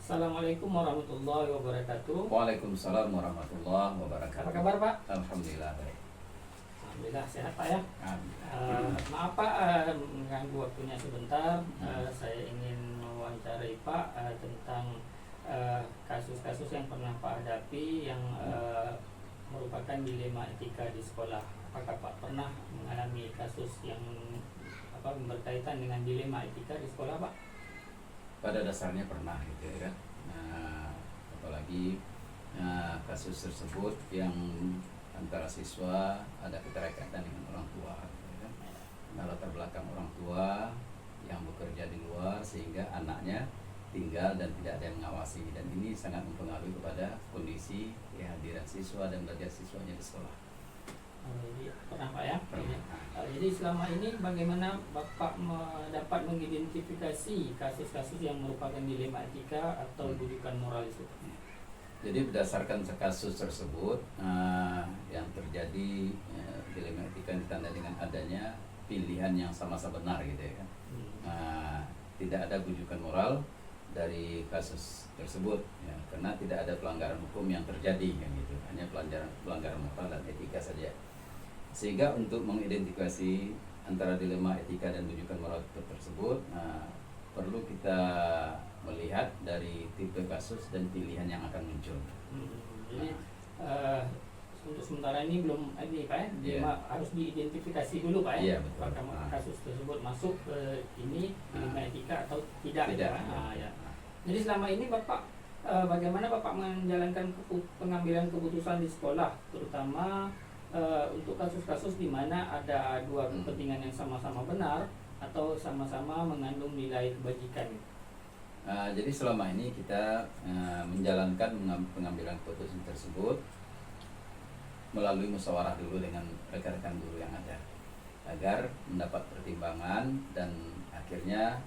Assalamualaikum warahmatullahi wabarakatuh. Waalaikumsalam warahmatullahi wabarakatuh. Apa kabar Pak? Alhamdulillah baik. Alhamdulillah sehat Pak ya. Alhamdulillah. Maaf Pak, mengganggu waktunya sebentar. Saya ingin mewawancarai Pak tentang kasus-kasus yang pernah Pak hadapi yang merupakan dilema etika di sekolah. Apakah Pak pernah mengalami kasus yang berkaitan dengan dilema etika di sekolah Pak? Pada dasarnya pernah gitu ya kan. Apalagi kasus tersebut yang antara siswa ada keterkaitan dengan orang tua gitu kan. Latar belakang orang tua yang bekerja di luar sehingga anaknya tinggal dan tidak ada yang mengawasi, dan ini sangat mempengaruhi kepada kondisi kehadiran siswa dan belajar siswanya di sekolah. Jadi pernah Pak ya? Pernah. Jadi selama ini bagaimana Bapak dapat mengidentifikasi kasus-kasus yang merupakan dilema etika atau bujukan moral itu? Jadi berdasarkan kasus tersebut yang terjadi dilema etika ditandai dengan adanya pilihan yang sama-sama benar gitu ya kan. Tidak ada bujukan moral dari kasus tersebut ya, karena tidak ada pelanggaran hukum yang terjadi kan gitu, hanya pelanggaran moral dan etika saja. Sehingga untuk mengidentifikasi antara dilema etika dan bujukan moral tersebut perlu kita melihat dari tipe kasus dan pilihan yang akan muncul. Jadi untuk sementara ini belum ini Pak ya, harus diidentifikasi dulu Pak ya, apakah kasus tersebut masuk ke ini dilema etika atau tidak. Ya. Jadi selama ini Bapak bagaimana Bapak menjalankan pengambilan keputusan di sekolah, terutama untuk kasus-kasus di mana ada dua kepentingan yang sama-sama benar atau sama-sama mengandung nilai kebajikan? Jadi selama ini kita menjalankan pengambilan keputusan tersebut melalui musyawarah dulu dengan rekan-rekan guru yang ada, agar mendapat pertimbangan dan akhirnya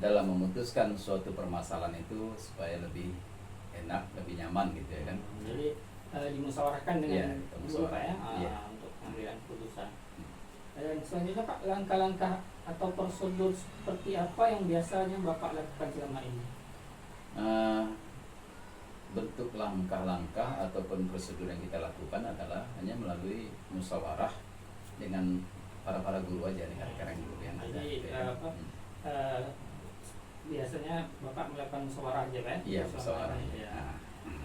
dalam memutuskan suatu permasalahan itu supaya lebih enak, lebih nyaman gitu ya kan. Jadi dimusyawarahkan dengan guru Pak ya, untuk pengambilan keputusan. Dan selanjutnya Pak, langkah-langkah atau prosedur seperti apa yang biasanya Bapak lakukan selama ini? Bentuk langkah-langkah ataupun prosedur yang kita lakukan adalah hanya melalui musyawarah dengan para guru aja, dengan rekan guru yang ada. Jadi biasanya Bapak melakukan musyawarah aja Pak? Iya, musyawarah.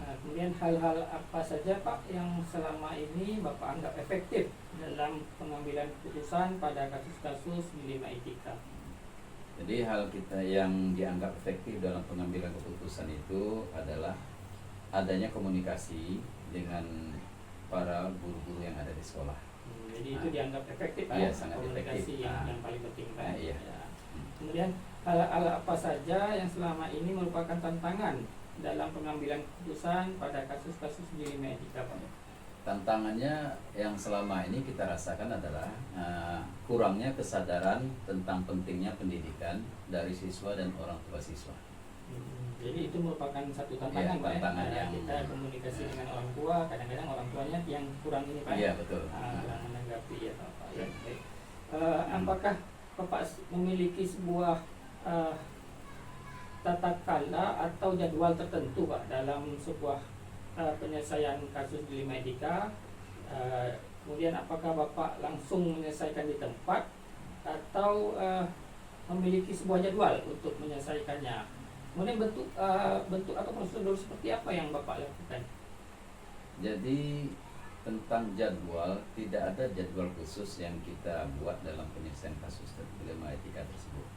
Kemudian hal-hal apa saja Pak yang selama ini Bapak anggap efektif dalam pengambilan keputusan pada kasus-kasus dilema etika? Jadi hal kita yang dianggap efektif dalam pengambilan keputusan itu adalah adanya komunikasi dengan para guru-guru yang ada di sekolah. Jadi itu dianggap efektif Pak? Iya, sangat komunikasi efektif. yang paling penting Pak. Iya. Kemudian hal-hal apa saja yang selama ini merupakan tantangan dalam pengambilan keputusan pada kasus-kasus dilema etika Pak? Tantangannya yang selama ini kita rasakan adalah kurangnya kesadaran tentang pentingnya pendidikan dari siswa dan orang tua siswa. Jadi itu merupakan satu tantangan Pak tantangan ya? Yang kita komunikasi dengan orang tua, kadang-kadang orang tuanya yang kurang ini Pak. Iya betul. Kurang menanggapi ya Pak. Ya, baik. Apakah Bapak memiliki sebuah tata kala atau jadwal tertentu Pak dalam sebuah penyelesaian kasus dilema etika? Kemudian apakah Bapak langsung menyelesaikan di tempat atau memiliki sebuah jadwal untuk menyelesaikannya? Kemudian bentuk atau prosedur seperti apa yang Bapak lakukan? Jadi tentang jadwal, tidak ada jadwal khusus yang kita buat dalam penyelesaian kasus dilema etika tersebut.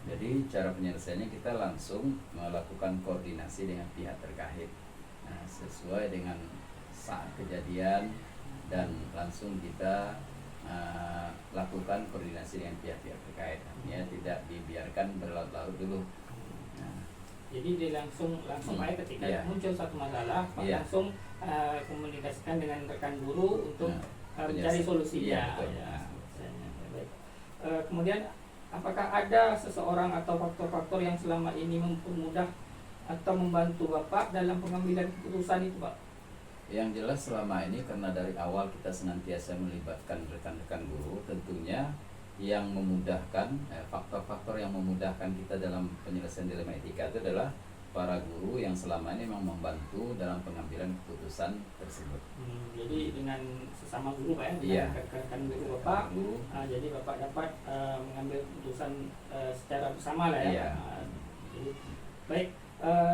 Jadi cara penyelesaiannya kita langsung melakukan koordinasi dengan pihak terkait, sesuai dengan saat kejadian, dan langsung kita lakukan koordinasi dengan pihak-pihak terkait. Ya, tidak dibiarkan berlarut-larut dulu. Jadi dia langsung ketika muncul satu masalah, Pak langsung komunikasikan dengan rekan guru untuk mencari solusinya. Kemudian apakah ada seseorang atau faktor-faktor yang selama ini mempermudah atau membantu Bapak dalam pengambilan keputusan itu Pak? Yang jelas selama ini karena dari awal kita senantiasa melibatkan rekan-rekan guru, tentunya yang memudahkan faktor-faktor yang memudahkan kita dalam penyelesaian dilema etika itu adalah para guru yang selama ini memang membantu dalam pengambilan keputusan tersebut. Jadi dengan sesama guru Pak ya, rekan guru Bapak, jadi Bapak dapat mengambil keputusan secara bersama lah ya. Jadi, baik,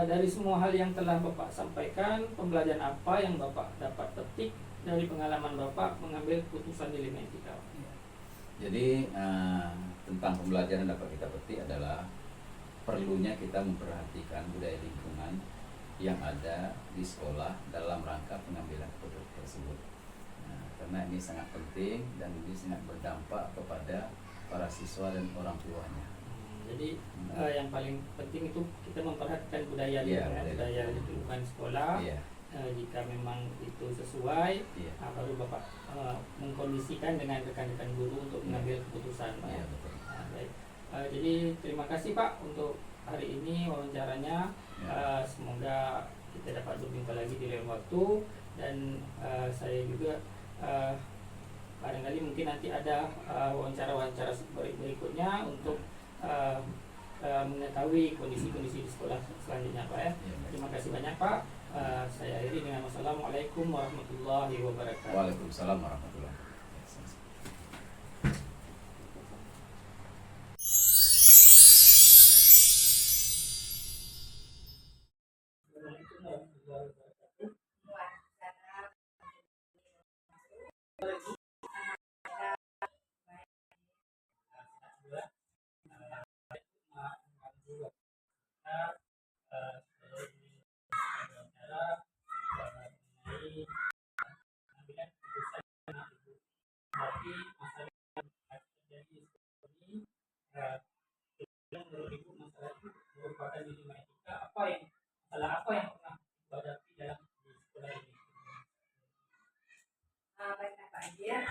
dari semua hal yang telah Bapak sampaikan, pembelajaran apa yang Bapak dapat petik dari pengalaman Bapak mengambil keputusan di Ilmu Etika? Jadi tentang pembelajaran dapat kita petik adalah perlunya kita memperhatikan budaya lingkungan yang ada di sekolah dalam rangka pengambilan keputusan tersebut. Karena ini sangat penting dan ini sangat berdampak kepada para siswa dan orang tuanya. Jadi yang paling penting itu kita memperhatikan budaya lingkungan, budaya lingkungan sekolah. Jika memang itu sesuai, baru Bapak mengkondisikan dengan rekan-rekan guru untuk mengambil keputusan. Baik. Jadi terima kasih Pak untuk hari ini wawancaranya. Semoga kita dapat berjumpa lagi di lain waktu, dan saya juga barangkali mungkin nanti ada wawancara-wawancara berikutnya untuk mengetahui kondisi-kondisi di sekolah selanjutnya Pak ya. Terima kasih banyak Pak. Saya akhiri dengan wassalamualaikum warahmatullahi wabarakatuh. Waalaikumsalam warahmatullahi wabarakatuh. Apa yang pernah dihadapi dalam sekolah ini? Baik Pak Adir,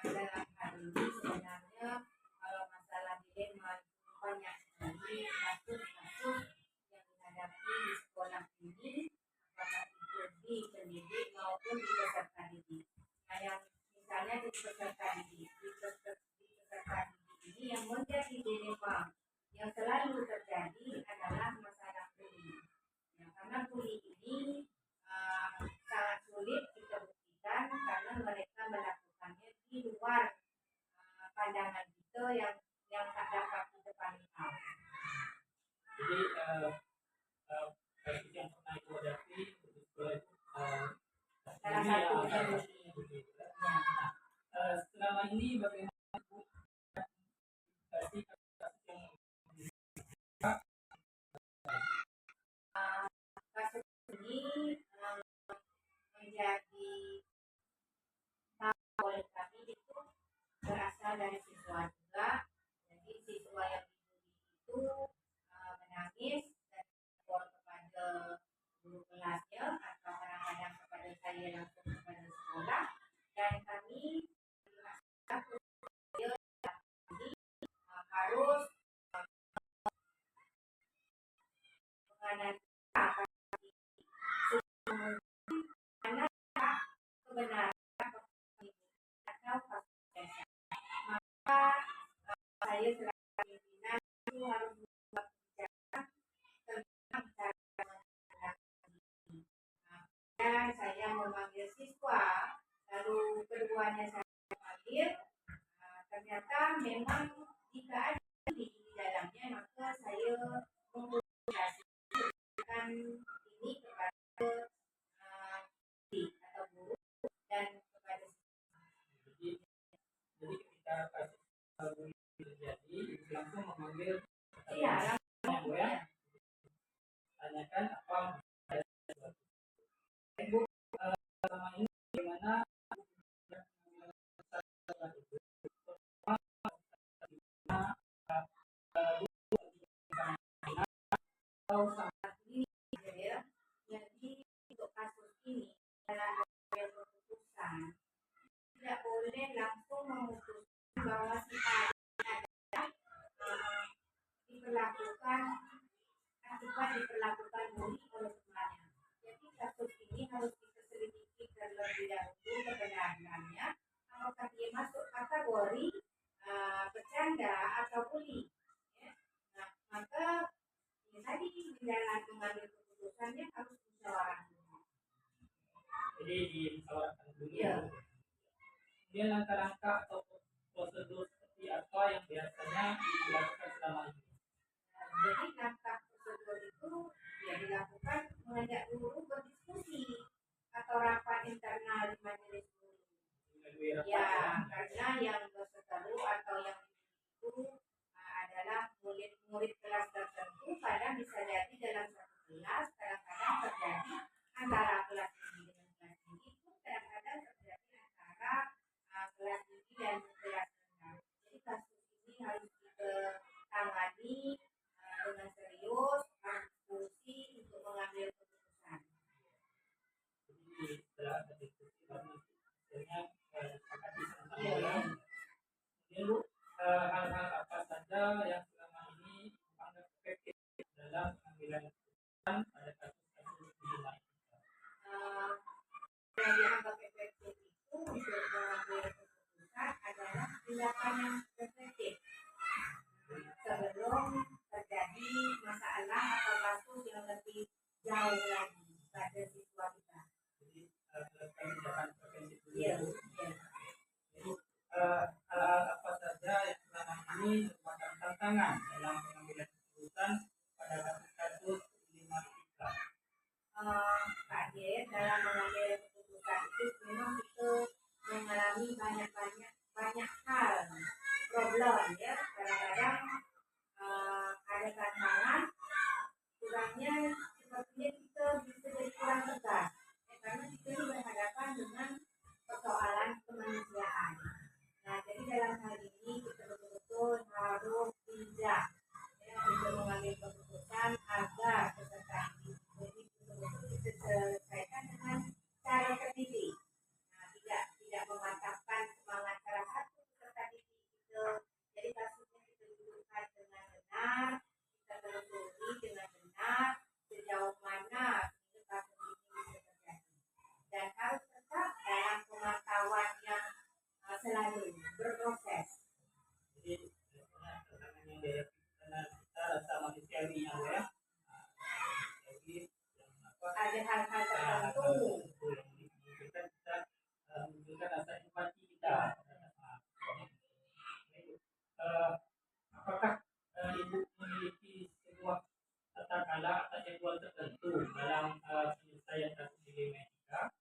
dalam hal ini sebenarnya kalau masalah dilema banyak sekali kasus-kasus yang dihadapi di sekolah ini, apakah itu di pendidik maupun di peserta didik. Nah, yang misalnya di peserta didik, ini yang menjadi dilema yang selalu terjadi adalah masalah bullying. Karena bullying ini sangat sulit kita buktikan karena mereka melakukannya di luar pandangan kita yang tak dapat kita pantau. Jadi kasus yang pernah itu hadapi salah satu selama ini bagaimana kasus ini menjadi tahu oleh kami itu berasal dari siswa juga. Jadi siswa yang itu menangis dan lapor kepada guru kelasnya atau kadang-kadang kepada saya langsung kepada sekolah, dan kami harus menganalisis karena kebenaran atau fasilitas. Maka saya selaku pimpinan itu harus berbicara tentang cara menangani. Dan saya memanggil siswa, lalu keduanya saya panggil. Ternyata memang jika ada di dalamnya, maka saya mengkomunikasikan ini kepada atau guru dan kepada jadi ketika kasus terjadi langsung memanggil tanyakan apa selama ini bagaimana jadi untuk kasus ini dalam keputusan tidak boleh langsung memutuskan bahwa si A adalah diperlakukan akibat diperlakukan bully oleh temannya. Jadi kasus ini harus kita selidiki terlebih dahulu kebenarannya, apakah dia masuk kategori bercanda atau bully. Nah, maka tadi dalam mengambil keputusannya harus musyawarah. Jadi dimusyawarahkan dulu. Iya. Kemudian langkah-langkah atau prosedur seperti apa yang biasanya dilakukan selama ini? Jadi langkah prosedur itu ya dilakukan mengajak guru berdiskusi atau rapat internal di majelis guru. Ya, karena yang berseteru atau yang itu adalah murid-murid kelas tertentu, kadang bisa jadi dalam satu kelas kadang-kadang terjadi antara kelas tinggi dengan kelas tinggi itu kadang-kadang terjadi antara kelas tinggi dan kelas rendah. Jadi kasus ini harus ditangani dengan serius, diskusi untuk mengambil keputusan. Jadi setelah ada diskusi baru hasilnya disepakati sama-sama. Kemudian Bu, hal-hal apa saja yang selama ini dianggap efektif dalam pengambilan keputusan pada kasus-kasus di Indonesia? Yang dianggap efektif itu untuk mengambil keputusan adalah tindakan yang efektif sebelum terjadi masalah atau kasus yang lebih jauh lagi pada siswa kita. Jadi tindakan preventif dulu. Iya. Jadi hal-hal apa saja yang selama ini merupakan tantangan dalam pengambilan keputusan pada kasus-kasus dilematika? Pak J, dalam mengambil keputusan itu memang kita mengalami banyak hal problem ya. Kadang-kadang ada tantangan, kurangnya sepertinya kita bisa jadi kurang tegas karena kita ini berhadapan dengan persoalan kemanusiaan. Nah, jadi dalam hal ini kita betul-betul harus bijak ya, untuk mengambil keputusan agar peserta didik jadi betul-betul kita selesaikan dengan cara terdidik. Nah, tidak mematahkan semangat salah satu peserta didik kita. Jadi kasusnya kita dudukkan dengan benar, kita telusuri dengan benar sejauh mana sehingga kasus ini bisa terjadi. Dan harus tetap dalam pemantauan yang selalu berproses. Jadi tantangan yang dihadapi karena kita rasa manusiawi yang ya. Jadi Ada hal-hal tertentu yang memungkinkan kita menunjukkan rasa empati kita. Apakah Ibu memiliki sebuah tata cara atau jadwal tertentu dalam penyelesaian kasus dilematika?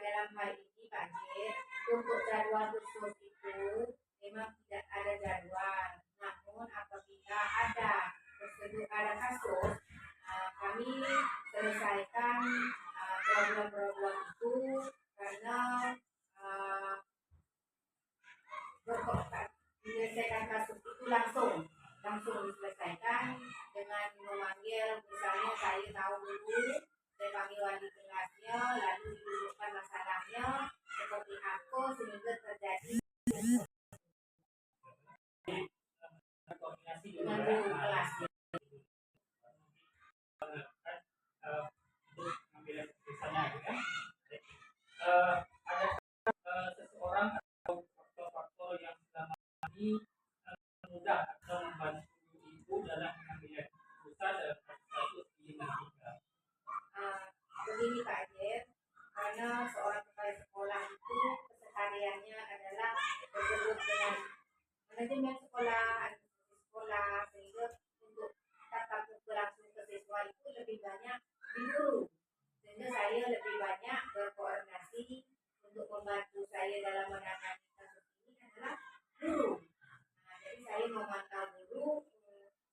dalam hal ini Pak J, untuk jadwal khusus itu memang tidak ada jadwal. Namun apabila ada prosedur ada kasus, kami selesaikan problem-problem itu karena menyelesaikan kasus itu langsung diselesaikan dengan memanggil, misalnya saya tahu dulu, saya panggil wali kelasnya, lalu didudukkan masalahnya seperti apa sehingga terjadi Koordinasi dengan guru kelasnya. untuk mengambil keputusannya, ya. Ada seseorang atau faktor-faktor yang selama ini mudah atau membantu Ibu dalam mengambil keputusan dalam kasus dilematika? Begini Pak J, karena seorang kepala sekolah itu kesehariannya adalah bergelut dengan manajemen sekolah, administrasi sekolah, sehingga untuk tatap muka langsung ke siswa itu lebih banyak di guru. Sehingga saya lebih banyak berkoordinasi untuk membantu saya dalam menangani kasus ini adalah guru. Nah, jadi saya memantau dulu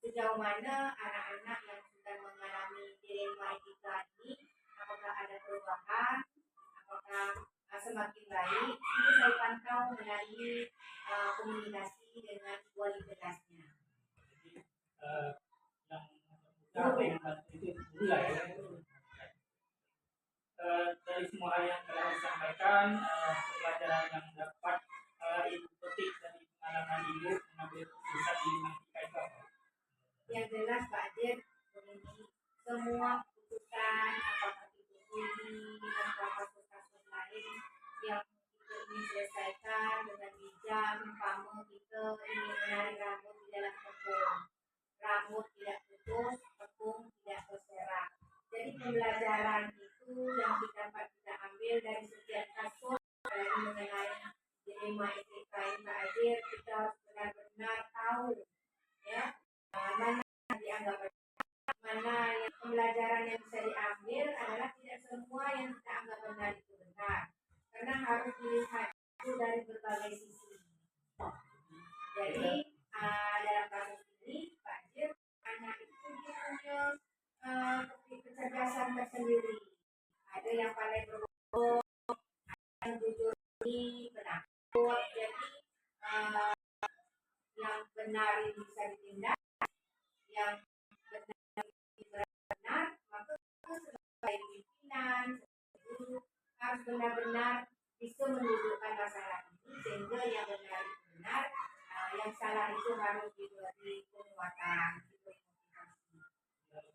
sejauh mana anak-anak yang sedang mengalami dilematika ini, apakah ada perubahan, apakah semakin baik. Itu saya pantau melalui komunikasi dengan wali kelasnya. Jadi yang mudah yang bantu itu gula ya. Dari semua hal yang telah disampaikan, pelajaran yang dapat Ibu petik dari pengalaman Ibu mengambil keputusan dilematika itu apa? Yang jelas Pak Jen, begini, semua keputusan apakah itu ini atau kasus-kasus lain yang kita ingin selesaikan dengan bijak, umpama kita ingin menarik rambut di dalam tepung, rambut tidak putus, tepung tidak pembelajaran itu yang dapat kita ambil dari setiap kasus mengenai dilema etika yang hadir, kita harus benar-benar tahu ya mana yang dianggap benar, mana yang pembelajaran yang bisa diambil adalah tidak semua yang kita anggap benar itu benar, karena harus dilihat itu dari berbagai sisi. Jadi dalam kasus ini Pak Jir anak itu dia punya kecerdasan tersendiri. Ada yang paling berbohong, ada yang jujur, penakut. Jadi yang benar ini bisa ditindak, yang benar maka sebagai pimpinan guru harus benar-benar bisa menunjukkan masalah ini sehingga yang benar itu benar, yang salah itu harus diberi penguatan, diberi motivasi.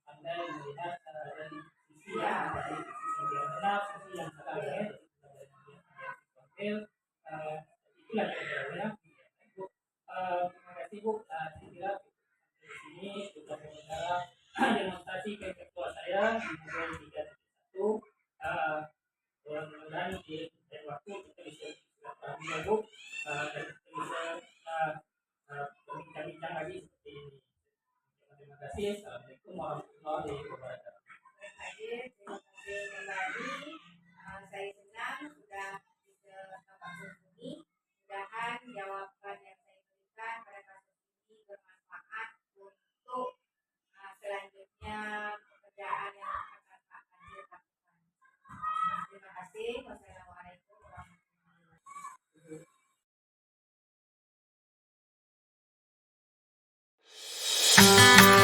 Pandai melihat dari sisi yang benar, sisi yang salah ya. Itulah kira-kira. Terima kasih Bu. Saya kira di sini sudah berbicara demonstrasi ke ketua saya di nomor 3.1. Mudah-mudahan di waktu kita bisa silaturahmi Bu dan kita bisa berbincang-bincang lagi seperti ini. Terima kasih. Assalamualaikum warahmatullahi wabarakatuh. Terima kasih kembali. Saya senang sudah bisa Bapak kunjungi. Mudah-mudahan jawaban yang saya berikan pada kasus ini bermanfaat untuk selanjutnya pekerjaan yang akan Pak Hadir lakukan. Terima kasih. Wassalamualaikum warahmatullahi wabarakatuh.